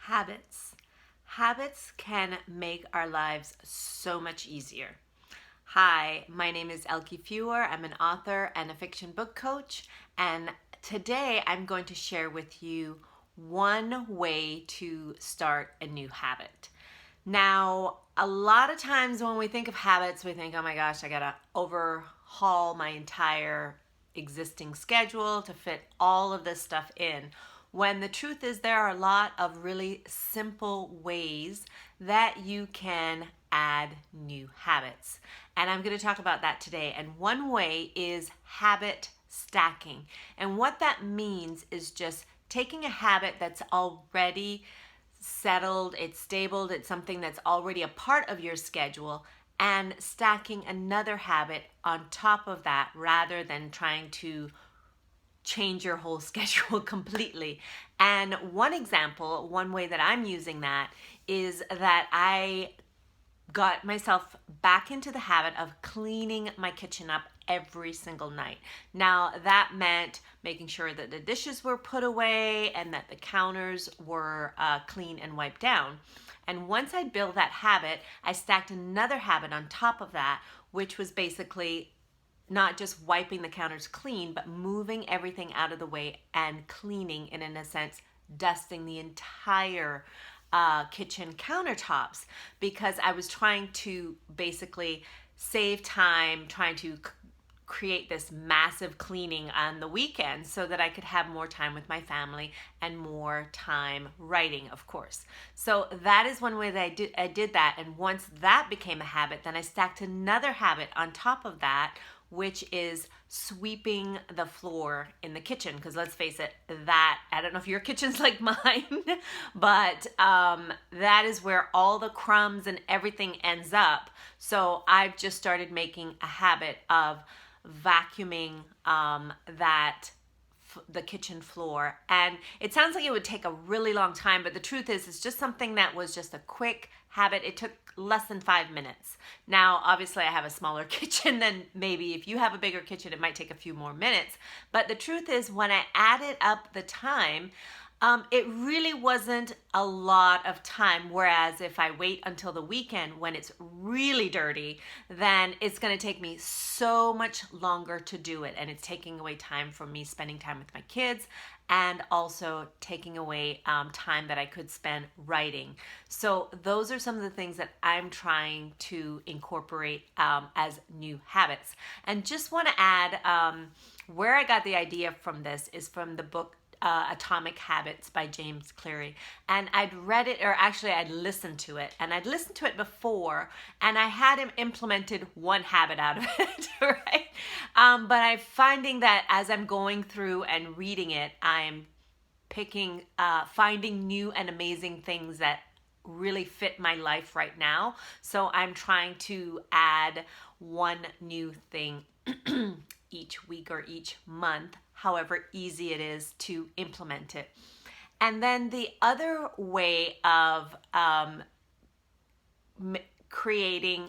Habits. Habits can make our lives so much easier. Hi, my name is Elke Feuer. I'm an author and a fiction book coach, and today I'm going to share with you one way to start a new habit. Now, a lot of times when we think of habits, we think, oh my gosh, I gotta overhaul my entire existing schedule to fit all of this stuff in. When the truth is, there are a lot of really simple ways that you can add new habits. And I'm going to talk about that today. And one way is habit stacking. And what that means is just taking a habit that's already settled, it's stable, it's something that's already a part of your schedule, and stacking another habit on top of that rather than trying to change your whole schedule completely. And one example, one way that I'm using that is that I got myself back into the habit of cleaning my kitchen up every single night. Now, that meant making sure that the dishes were put away and that the counters were clean and wiped down. And once I built that habit, I stacked another habit on top of that, which was basically not just wiping the counters clean, but moving everything out of the way and cleaning, and in a sense, dusting the entire kitchen countertops, because I was trying to basically save time, trying to create this massive cleaning on the weekend so that I could have more time with my family and more time writing, of course. So that is one way that I did that. And once that became a habit, then I stacked another habit on top of that, which is sweeping the floor in the kitchen. Because let's face it, that, I don't know if your kitchen's like mine, but that is where all the crumbs and everything ends up. So I've just started making a habit of vacuuming the kitchen floor. And it sounds like it would take a really long time, but the truth is, it's just something that was just a quick habit. It took less than 5 minutes. Now, obviously, I have a smaller kitchen than maybe if you have a bigger kitchen, it might take a few more minutes. But the truth is, when I added up the time, it really wasn't a lot of time. Whereas if I wait until the weekend when it's really dirty, then it's going to take me so much longer to do it. And it's taking away time from me spending time with my kids, and also taking away time that I could spend writing. So those are some of the things that I'm trying to incorporate as new habits. And just want to add, where I got the idea from this is from the book Atomic Habits by James Cleary. And I'd read it, or actually I'd listened to it, and I'd listened to it before, and I had him implemented one habit out of it, right? But I'm finding that as I'm going through and reading it, I'm finding new and amazing things that really fit my life right now. So I'm trying to add one new thing each week or each month, however easy it is to implement it. And then the other way of creating,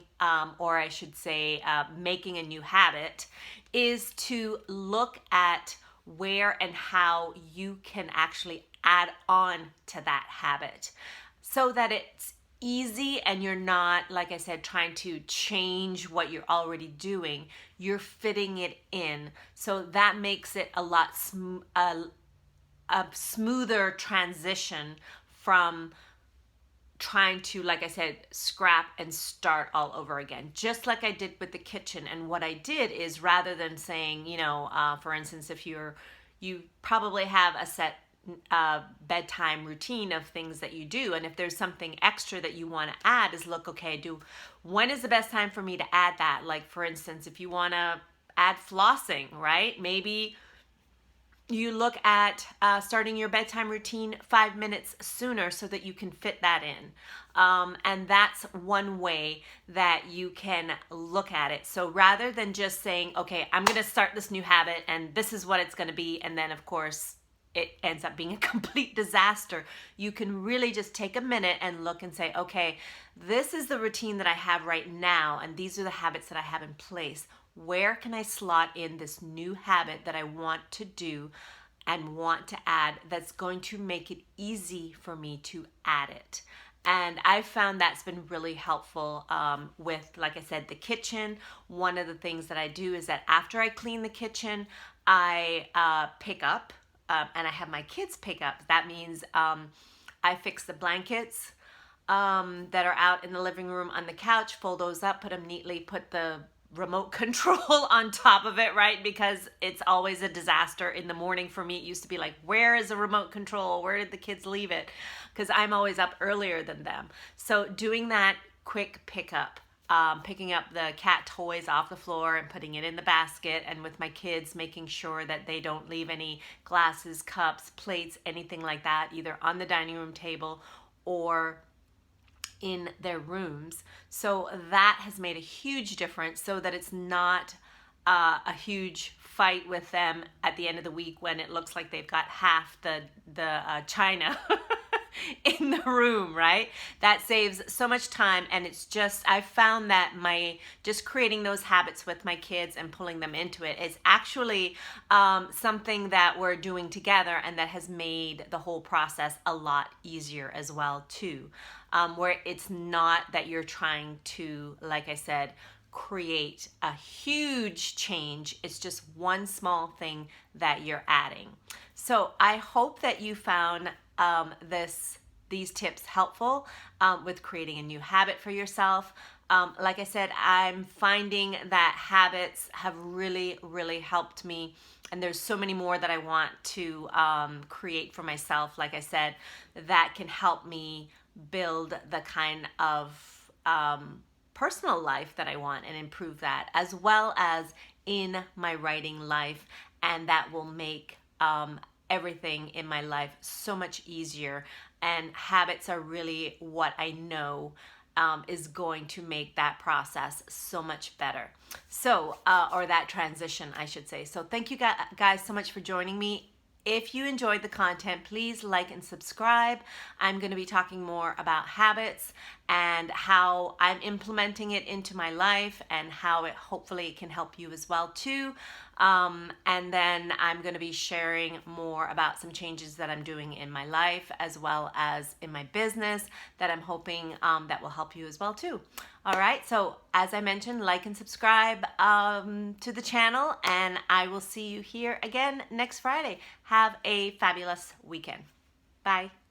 or I should say, making a new habit, is to look at where and how you can actually add on to that habit so that it's easy and you're not, like I said, trying to change what you're already doing. You're fitting it in. So that makes it a lot a smoother transition from trying to, like I said, scrap and start all over again, just like I did with the kitchen. And what I did is, rather than saying, for instance, if you probably have a set bedtime routine of things that you do, and if there's something extra that you want to add, is look, okay, when is the best time for me to add that? Like, for instance, if you want to add flossing, right? Maybe you look at starting your bedtime routine 5 minutes sooner so that you can fit that in. And that's one way that you can look at it. So rather than just saying, okay, I'm going to start this new habit and this is what it's going to be, and then of course it ends up being a complete disaster, you can really just take a minute and look and say, okay, this is the routine that I have right now, and these are the habits that I have in place. Where can I slot in this new habit that I want to do and want to add that's going to make it easy for me to add it. And I found that's been really helpful with, like I said, the kitchen. One of the things that I do is that after I clean the kitchen, I pick up and I have my kids pick up. That means I fix the blankets that are out in the living room on the couch, fold those up, put them neatly, put the remote control on top of it, right? Because it's always a disaster in the morning for me. It used to be like, where is the remote control? Where did the kids leave it? Because I'm always up earlier than them. So doing that quick pickup, picking up the cat toys off the floor and putting it in the basket, and with my kids making sure that they don't leave any glasses, cups, plates, anything like that, either on the dining room table or in their rooms. So that has made a huge difference, so that it's not a huge fight with them at the end of the week when it looks like they've got half the china in the room, right? That saves so much time. And it's just, I found that just creating those habits with my kids and pulling them into it is actually something that we're doing together, and that has made the whole process a lot easier as well too. Where it's not that you're trying to, like I said, create a huge change. It's just one small thing that you're adding. So I hope that you found these tips helpful with creating a new habit for yourself. Like I said, I'm finding that habits have really, really helped me. And there's so many more that I want to create for myself, like I said, that can help me build the kind of personal life that I want and improve that, as well as in my writing life. And that will make everything in my life so much easier. And habits are really what I know is going to make that process so much better. So, or that transition, I should say. So thank you guys so much for joining me. If you enjoyed the content, please like and subscribe. I'm going to be talking more about habits and how I'm implementing it into my life, and how it hopefully can help you as well too. And then I'm going to be sharing more about some changes that I'm doing in my life as well as in my business that I'm hoping that will help you as well too. All right, so as I mentioned, like and subscribe to the channel, and I will see you here again next Friday. Have a fabulous weekend. Bye.